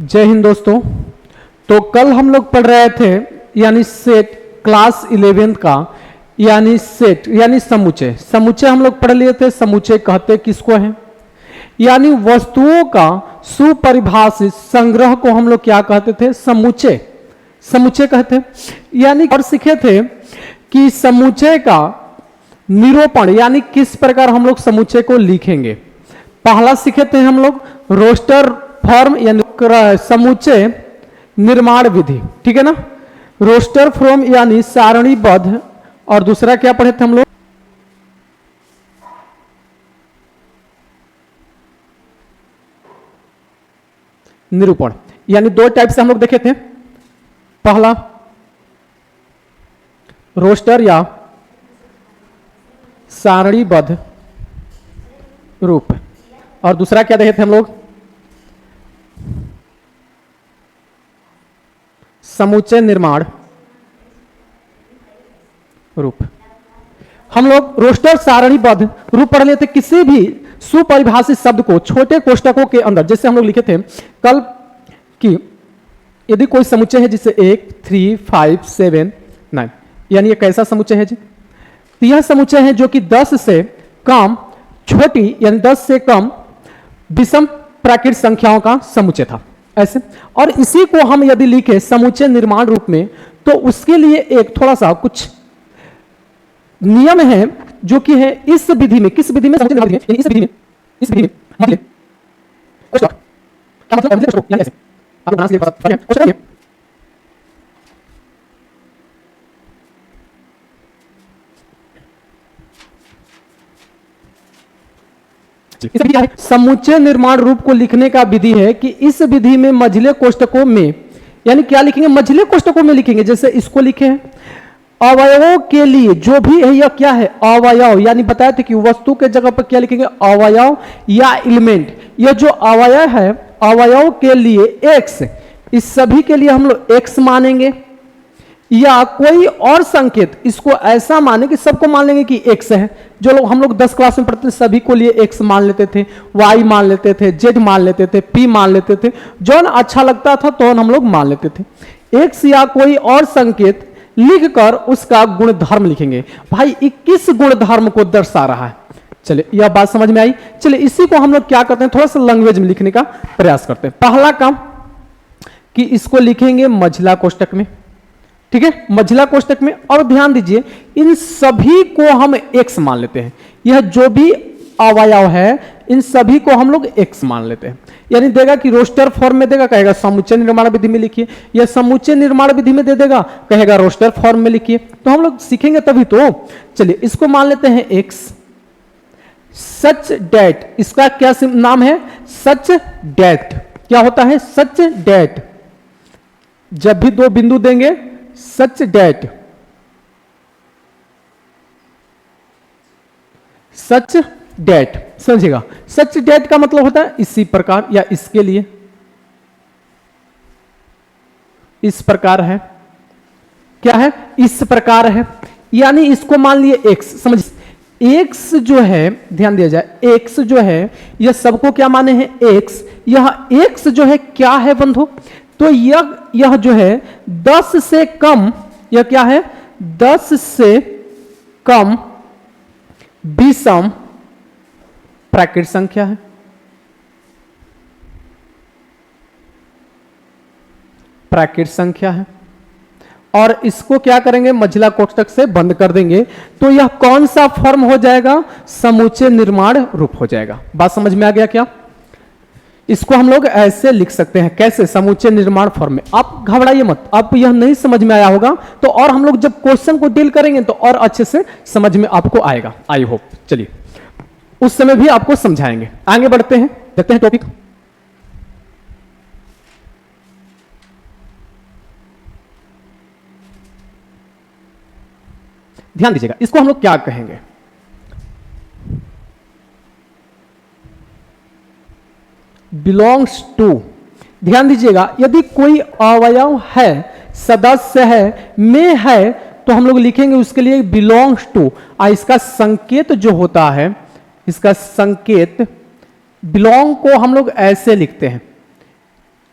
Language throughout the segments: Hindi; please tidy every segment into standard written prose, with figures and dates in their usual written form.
जय हिंद दोस्तों। तो कल हम लोग पढ़ रहे थे यानी सेट क्लास 11 का यानी सेट यानी समुच्चय। समुच्चय हम लोग पढ़ लिए थे। समुच्चय कहते किसको हैं? यानी वस्तुओं का सुपरिभाषित संग्रह को हम लोग क्या कहते थे? समुच्चय। समुच्चय कहते यानी और सीखे थे कि समुच्चय का निरूपण यानी किस प्रकार हम लोग समुच्चय को लिखेंगे। पहला सीखे थे हम लोग रोस्टर फॉर्म यानी समुच्चय निर्माण विधि, ठीक है ना। रोस्टर फॉर्म यानी सारणीबद्ध, और दूसरा क्या पढ़े थे हम लोग? निरूपण। यानी दो टाइप से हम लोग देखे थे। पहला रोस्टर या सारणीबद्ध रूप, और दूसरा क्या देखे थे हम लोग? समुच्चय निर्माण रूप। हम लोग रोस्टर सारणीबद्ध रूप पढ़ लेते किसी भी सुपरिभाषित शब्द को छोटे कोष्टकों के अंदर, जैसे हम लोग लिखे थे कल कि यदि कोई समुच्चय है जिसे 1, 3, 5, 7, 9 यानी ये कैसा समुच्चय है जी? तो यह समुच्चय है जो कि 10 से कम छोटी यानी 10 से कम विषम प्राकृत संख्याओं का समुच्चय था ऐसे। और इसी को हम यदि लिखे समुच्चय निर्माण रूप में तो उसके लिए एक थोड़ा सा कुछ नियम है जो कि है इस विधि में। किस विधि में? समुच्चय निर्माण विधि में। इस विधि में समुच्चय निर्माण रूप को लिखने का विधि है कि इस विधि में मझले कोष्टकों में यानी क्या लिखेंगे? मझले कोष्टकों में लिखेंगे। जैसे इसको लिखे हैं अवयवों के लिए जो भी है, यह क्या है? अवयव। यानी बताया था कि वस्तु के जगह पर क्या लिखेंगे? अवयव या एलिमेंट। यह जो अवयव है, अवयव के लिए एक्स, इस सभी के लिए हम लोग एक्स मानेंगे, या कोई और संकेत इसको ऐसा माने कि सबको मान लेंगे कि एक्स है। जो लोग हम लोग 10 क्लास में पढ़ते थे सभी को लिए एक्स मान लेते थे, वाई मान लेते थे, जेड मान लेते थे, पी मान लेते थे, जो अच्छा लगता था तो हम लोग मान लेते थे। एक्स या कोई और संकेत लिखकर उसका गुणधर्म लिखेंगे। भाई 21 गुणधर्म को दर्शा रहा है। चलिए यह बात समझ में आई। चलिए इसी को हम लोग क्या करते हैं? थोड़ा सा लैंग्वेज में लिखने का प्रयास करते हैं। पहला काम कि इसको लिखेंगे मझला कोष्टक में, ठीक है, मझला कोष्टक में। और ध्यान दीजिए इन सभी को हम एक्स मान लेते हैं। यह जो भी अवयव है इन सभी को हम लोग एक्स मान लेते हैं। यानी देगा कि रोस्टर फॉर्म में देगा, कहेगा समुच्चय निर्माण विधि में लिखिए, या समुच्चय निर्माण विधि में दे देगा, कहेगा रोस्टर फॉर्म में लिखिए। तो हम लोग सीखेंगे तभी तो। चलिए इसको मान लेते हैं एक्स। सच डेट, इसका क्या नाम है? सच डेट। क्या होता है? सच डेट। जब भी दो बिंदु देंगे सच डेट, सच डेट, समझिएगा। सच डेट का मतलब होता है इसी प्रकार या इसके लिए इस प्रकार है। क्या है? इस प्रकार है। यानी इसको मान लिए एक्स। समझ, एक्स जो है, ध्यान दिया जाए, एक्स जो है यह सबको क्या माने हैं? एक्स। यह एक्स जो है क्या है बंधु? तो यह जो है 10 से कम, यह क्या है? 10 से कम विषम प्राकृत संख्या है। प्राकृत संख्या है। और इसको क्या करेंगे? मझला कोष्टक से बंद कर देंगे। तो यह कौन सा फॉर्म हो जाएगा? समुच्चय निर्माण रूप हो जाएगा। बात समझ में आ गया क्या? इसको हम लोग ऐसे लिख सकते हैं। कैसे? समुच्चय निर्माण फॉर्म में। आप घबराइए मत, आप यह नहीं समझ में आया होगा तो और हम लोग जब क्वेश्चन को डील करेंगे तो और अच्छे से समझ में आपको आएगा, आई होप। चलिए उस समय भी आपको समझाएंगे। आगे बढ़ते हैं, देखते हैं टॉपिक। ध्यान दीजिएगा, इसको हम लोग क्या कहेंगे? Belongs to. ध्यान दीजिएगा, यदि कोई अवयव है, सदस्य है, में है, तो हम लोग लिखेंगे उसके लिए बिलोंग्स टू। इसका संकेत जो होता है, इसका संकेत बिलोंग को हम लोग ऐसे लिखते हैं,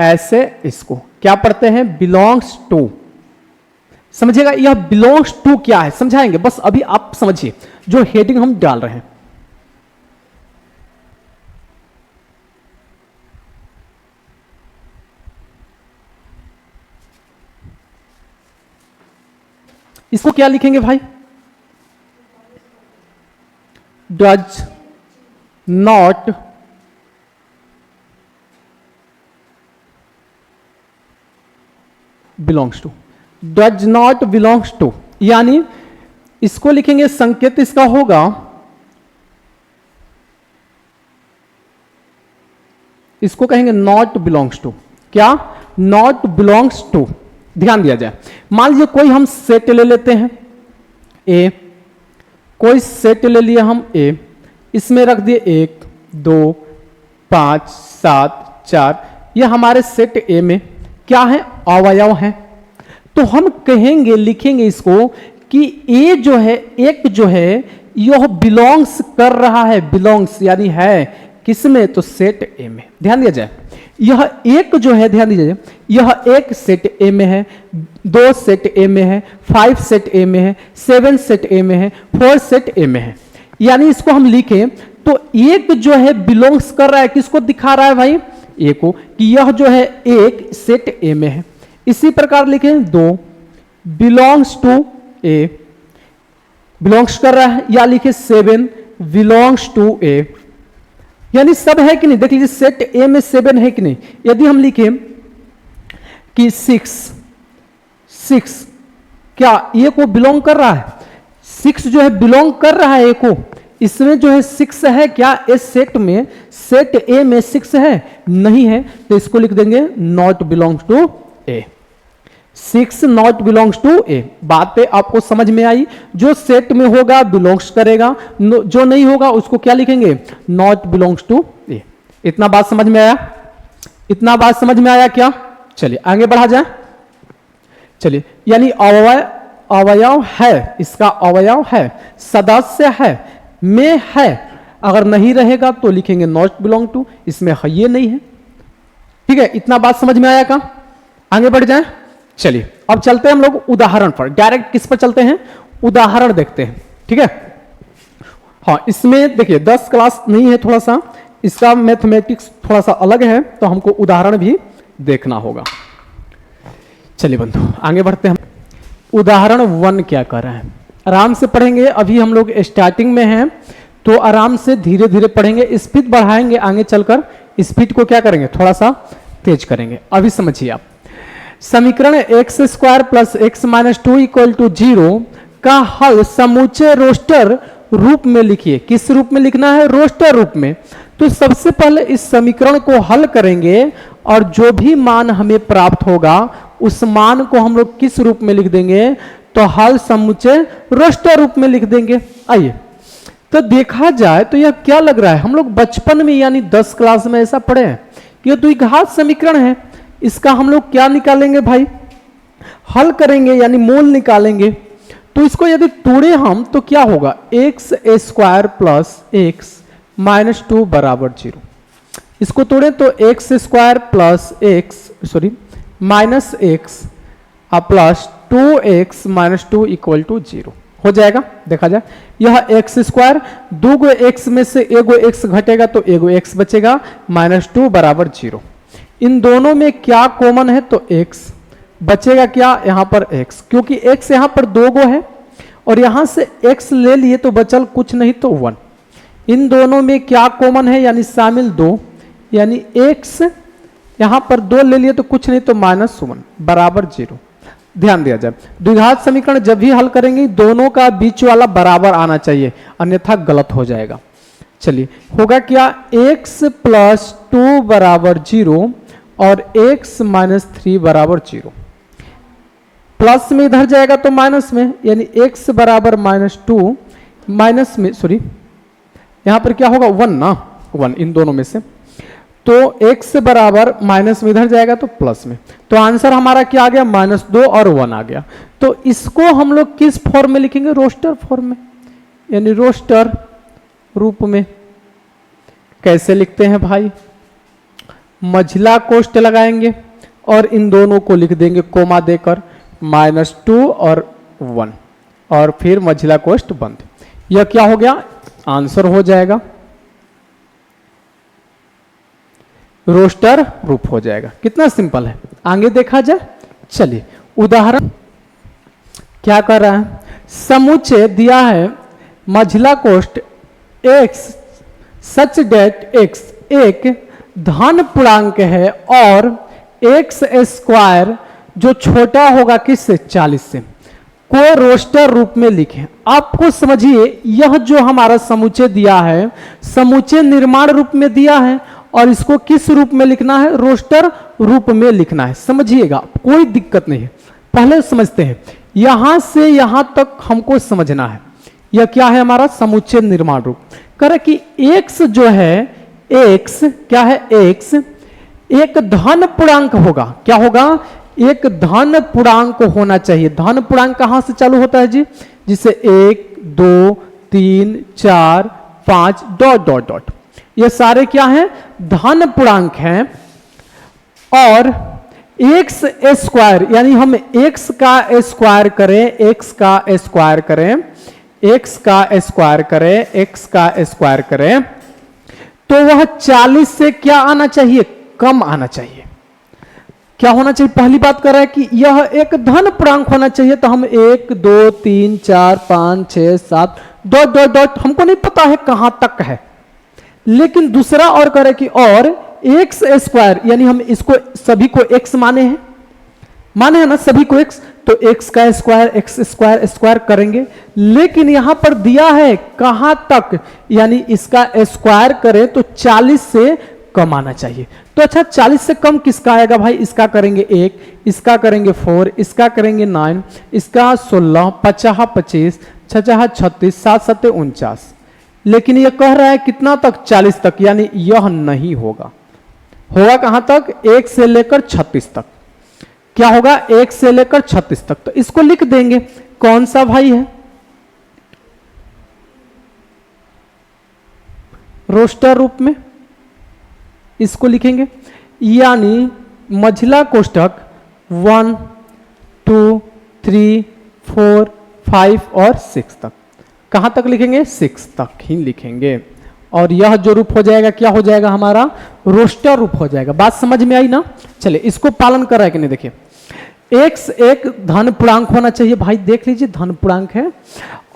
ऐसे इसको क्या पढ़ते हैं, बिलोंग्स टू। समझिएगा यह बिलोंग्स टू क्या है समझाएंगे, बस अभी आप समझिए जो हेडिंग हम डाल रहे हैं। इसको क्या लिखेंगे भाई, does not belongs to, does not belongs to, यानी इसको लिखेंगे, संकेत इसका होगा, इसको कहेंगे नॉट बिलोंग्स टू। क्या, नॉट बिलोंग्स टू। ध्यान दिया जाए, मान लीजिए कोई हम सेट ले लेते हैं ए, कोई सेट ले लिया हम ए, इसमें रख दिए 1 2 5 7 4, ये हमारे सेट ए में क्या है, अवयव है। तो हम कहेंगे, लिखेंगे इसको कि ए जो है, एक जो है यह बिलोंग्स कर रहा है, बिलोंग्स यानी है किसमें, तो सेट ए में। ध्यान दिया जाए, यह एक जो है, ध्यान दीजिए, यह एक सेट ए में है, 2 सेट ए में है, 5 सेट ए में है, 7 सेट ए में है, 4 सेट ए में है। यानी इसको हम लिखें तो एक जो है बिलोंग्स कर रहा है, किसको दिखा रहा है भाई, ए को, कि यह जो है एक सेट ए में है। इसी प्रकार लिखें 2 बिलोंग्स टू ए, बिलोंग्स कर रहा है, या लिखे 7 बिलोंग्स टू ए, यानी सब है कि नहीं। देख लीजिए सेट ए में 7 है कि नहीं। यदि हम लिखें कि 6 क्या ए को बिलोंग कर रहा है, 6 जो है बिलोंग कर रहा है ए को, इसमें जो है 6 है क्या, इस सेट में, सेट ए में 6 है, नहीं है, तो इसको लिख देंगे not belongs to A, 6 not belongs to A. बातें आपको समझ में आई, जो सेट में होगा बिलोंग्स करेगा, जो नहीं होगा उसको क्या लिखेंगे, नॉट बिलोंग्स टू ए। इतना बात समझ में आया, इतना बात समझ में आया क्या। चलिए आगे बढ़ा जाए। चलिए, यानी अवयव है, इसका अवयव है, सदस्य है, में है, अगर नहीं रहेगा तो लिखेंगे नॉट बिलोंग टू, इसमें है ये नहीं है। ठीक है, इतना बात समझ में आया का। आगे बढ़ जाए। चलिए अब चलते हैं हम लोग उदाहरण पर, डायरेक्ट किस पर चलते हैं, उदाहरण देखते हैं। ठीक है, हाँ इसमें देखिए 10 क्लास नहीं है, थोड़ा सा इसका मैथमेटिक्स थोड़ा सा अलग है, तो हमको उदाहरण भी देखना होगा। चलिए बंधु आगे बढ़ते हैं। उदाहरण 1 क्या कर रहे हैं, आराम से पढ़ेंगे, अभी हम लोग स्टार्टिंग में हैं तो आराम से धीरे धीरे पढ़ेंगे, स्पीड बढ़ाएंगे, आगे चलकर स्पीड को क्या करेंगे, थोड़ा सा तेज करेंगे। अभी समझिए आप, समीकरण x square plus x minus 2 equal to 0 का हल समूचे रोस्टर रूप में लिखिए। किस रूप में लिखना है, रोस्टर रूप में। तो सबसे पहले इस समीकरण को हल करेंगे और जो भी मान हमें प्राप्त होगा उस मान को हम लोग किस रूप में लिख देंगे, तो हल समुच्चय रोस्टर रूप में लिख देंगे। आइए तो देखा जाए तो यह क्या लग रहा है, हम लोग बचपन में यानी 10 क्लास में ऐसा पढ़े हैं कि यह द्विघात समीकरण है, इसका हम लोग क्या निकालेंगे भाई, हल करेंगे यानी मूल निकालेंगे। तो इसको यदि तोड़े हम तो क्या होगा, x square plus x minus 2 बराबर 0। इसको तोड़े तो x square plus x minus x plus 2x minus 2 equal to 0 हो जाएगा। देखा जाए यह एक्स स्क्वायर, 2 एक्स में से एगो एक्स घटेगा तो एगो एक्स बचेगा, माइनस 2 बराबर 0। इन दोनों में क्या कॉमन है, तो x बचेगा, क्या यहाँ पर x, क्योंकि x यहाँ पर 2 गो है और यहां से x ले लिए तो बचल कुछ नहीं तो 1। इन दोनों में क्या कॉमन है, यानी शामिल 2, यानी x यहां पर 2 ले लिए तो कुछ नहीं तो माइनस 1 बराबर 0। ध्यान दिया जाए, द्विघात समीकरण जब भी हल करेंगे दोनों का बीच वाला बराबर आना चाहिए, अन्यथा गलत हो जाएगा। चलिए होगा क्या, x प्लस 2 बराबर 0 और x माइनस 3 बराबर 0। प्लस में इधर जाएगा तो माइनस में, यानी x बराबर माइनस 2, माइनस में यहां पर क्या होगा 1 ना, 1 इन दोनों में से, तो x बराबर माइनस में इधर जाएगा तो प्लस में, तो आंसर हमारा क्या आ गया, माइनस 2 और 1 आ गया। तो इसको हम लोग किस फॉर्म में लिखेंगे, रोस्टर फॉर्म में, यानी रोस्टर रूप में। कैसे लिखते हैं भाई, मझला कोष्ठ लगाएंगे और इन दोनों को लिख देंगे कोमा देकर -2 और 1 और फिर मझला कोष्ठ बंद। यह क्या हो गया, आंसर हो जाएगा, रोस्टर रूप हो जाएगा। कितना सिंपल है, आगे देखा जाए। चलिए उदाहरण क्या कर रहा है, समुच्चय दिया है मझला कोष्ठ x सच डेट x एक धन पूर्णांक है और x स्क्वायर जो छोटा होगा किससे, 40 से, को रोस्टर रूप में लिखें। आपको समझिए यह जो हमारा समुच्चय दिया है, समुच्चय निर्माण रूप में दिया है और इसको किस रूप में लिखना है, रोस्टर रूप में लिखना है। समझिएगा, कोई दिक्कत नहीं है। पहले समझते हैं, यहां से यहां तक हमको समझना है। यह क्या है, हमारा समुच्चय निर्माण रूप। करे कि x जो है, x क्या है, x एक धन पूर्णांक होगा। क्या होगा, एक धन पूर्णांक होना चाहिए। धन पूर्णांक कहां से चालू होता है जी, जिसे 1 2 3 4 5 डॉट डॉट डॉट, ये सारे क्या हैं, धन पूर्णांक हैं। और एक्स स्क्वायर यानी हम x का स्क्वायर करें, x का स्क्वायर करें, x का स्क्वायर करें, x का स्क्वायर करें, तो वह 40 से क्या आना चाहिए, कम आना चाहिए। क्या होना चाहिए, पहली बात कर रहा है कि यह एक धन पूर्णांक होना चाहिए। तो हम 1 2 3 4 5 6 7 डॉट डॉट डॉट, हमको नहीं पता है कहां तक है, लेकिन दूसरा और करे कि और एक्स स्क्वायर यानी हम इसको सभी को x माने हैं ना, सभी को x, तो x का स्क्वायर, x स्क्वायर स्क्वायर करेंगे। लेकिन यहां पर दिया है कहां तक, यानी इसका स्क्वायर करें तो 40 से कम आना चाहिए। तो अच्छा 40 से कम किसका आएगा भाई, इसका करेंगे 1, इसका करेंगे 4, इसका करेंगे 9, इसका 16, 50 25, 6 36, 7 7 49। लेकिन यह कह रहा है कितना तक, 40 तक, यानी यह नहीं होगा। होगा कहां तक, 1 से लेकर 36 तक। क्या होगा, 1 से लेकर 36 तक। तो इसको लिख देंगे, कौन सा भाई है, रोस्टर रूप में इसको लिखेंगे। यानी मझला कोष्ठक 1 2 3 4 5 और 6 तक। कहां तक लिखेंगे, 6 तक ही लिखेंगे। और यह जो रूप हो जाएगा, क्या हो जाएगा, हमारा रोस्टर रूप हो जाएगा। बात समझ में आई ना। चलिए इसको पालन कर रहा है कि नहीं, देखिए x एक धन पूर्णांक होना चाहिए भाई, देख लीजिए धन पूर्णांक है।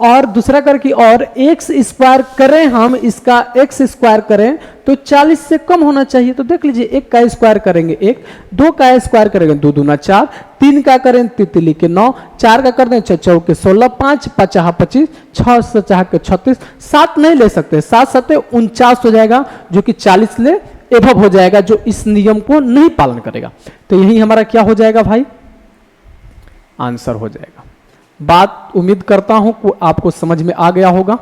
और दूसरा करके और x स्क्वायर करें, हम इसका x स्क्वायर करें तो 40 से कम होना चाहिए। तो देख लीजिए 1 का स्क्वायर करेंगे 1, 2 का स्क्वायर करेंगे 2 दूना 4, 3 का करें तितली के 9, 4 का कर दें 6 चौके 16, 5 50 25, 6 7 के 36, 7 नहीं ले सकते, 7 7 49 हो जाएगा, जो कि 40 ले एभव हो जाएगा, जो इस नियम को नहीं पालन करेगा। तो यही हमारा क्या हो जाएगा भाई, आंसर हो जाएगा। बात उम्मीद करता हूं कि आपको समझ में आ गया होगा।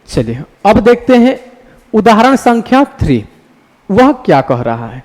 चलिए अब देखते हैं उदाहरण संख्या 3, वह क्या कह रहा है।